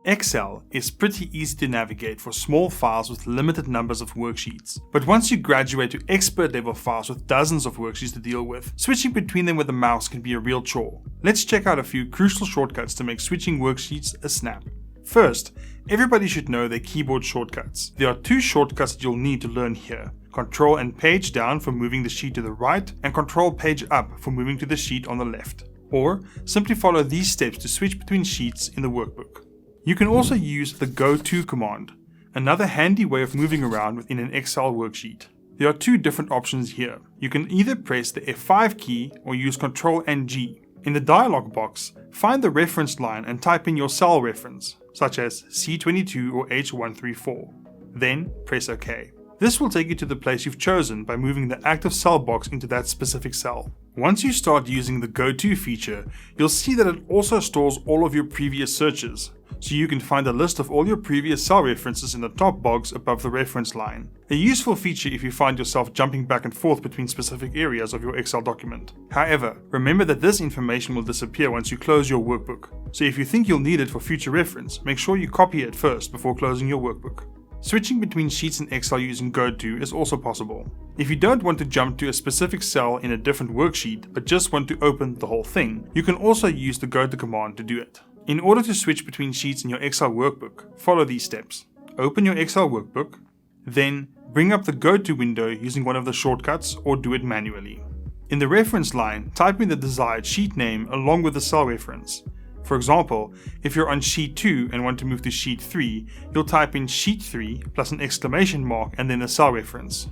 Excel is pretty easy to navigate for small files with limited numbers of worksheets. But once you graduate to expert level files with dozens of worksheets to deal with, switching between them with a mouse can be a real chore. Let's check out a few crucial shortcuts to make switching worksheets a snap. First, everybody should know their keyboard shortcuts. There are two shortcuts that you'll need to learn here. Control and page down for moving the sheet to the right, and Control page up for moving to the sheet on the left. Or simply follow these steps to switch between sheets in the workbook. You can also use the Go To command, another handy way of moving around within an Excel worksheet. There are two different options here. You can either press the F5 key or use Ctrl and G. In the dialog box, find the reference line and type in your cell reference, such as C22 or H134. Then press OK. This will take you to the place you've chosen by moving the active cell box into that specific cell. Once you start using the Go To feature, you'll see that it also stores all of your previous searches, so you can find a list of all your previous cell references in the top box above the reference line. A useful feature if you find yourself jumping back and forth between specific areas of your Excel document. However, remember that this information will disappear once you close your workbook, so if you think you'll need it for future reference, make sure you copy it first before closing your workbook. Switching between sheets in Excel using Go To is also possible. If you don't want to jump to a specific cell in a different worksheet but just want to open the whole thing, you can also use the Go To command to do it. In order to switch between sheets in your Excel workbook, follow these steps. Open your Excel workbook, then bring up the Go To window using one of the shortcuts or do it manually. In the reference line, type in the desired sheet name along with the cell reference. For example, if you're on sheet 2 and want to move to sheet 3, you'll type in sheet 3 plus an exclamation mark and then the cell reference.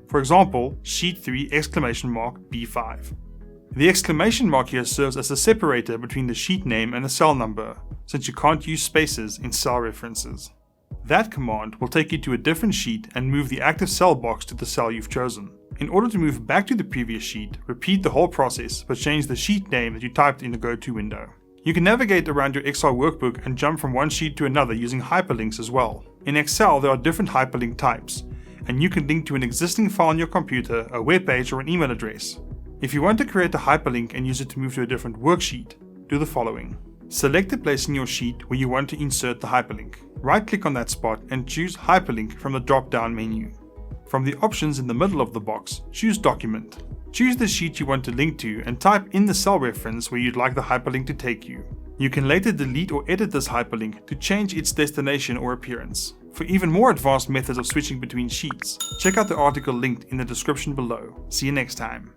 For example, sheet 3 exclamation mark B5. The exclamation mark here serves as a separator between the sheet name and the cell number, since you can't use spaces in cell references. That command will take you to a different sheet and move the active cell box to the cell you've chosen. In order to move back to the previous sheet, repeat the whole process but change the sheet name that you typed in the Go To window. You can navigate around your Excel workbook and jump from one sheet to another using hyperlinks as well. In Excel, there are different hyperlink types, and you can link to an existing file on your computer, a web page, or an email address. If you want to create a hyperlink and use it to move to a different worksheet, do the following. Select the place in your sheet where you want to insert the hyperlink. Right-click on that spot and choose Hyperlink from the drop-down menu. From the options in the middle of the box, choose Document. Choose the sheet you want to link to and type in the cell reference where you'd like the hyperlink to take you. You can later delete or edit this hyperlink to change its destination or appearance. For even more advanced methods of switching between sheets, check out the article linked in the description below. See you next time.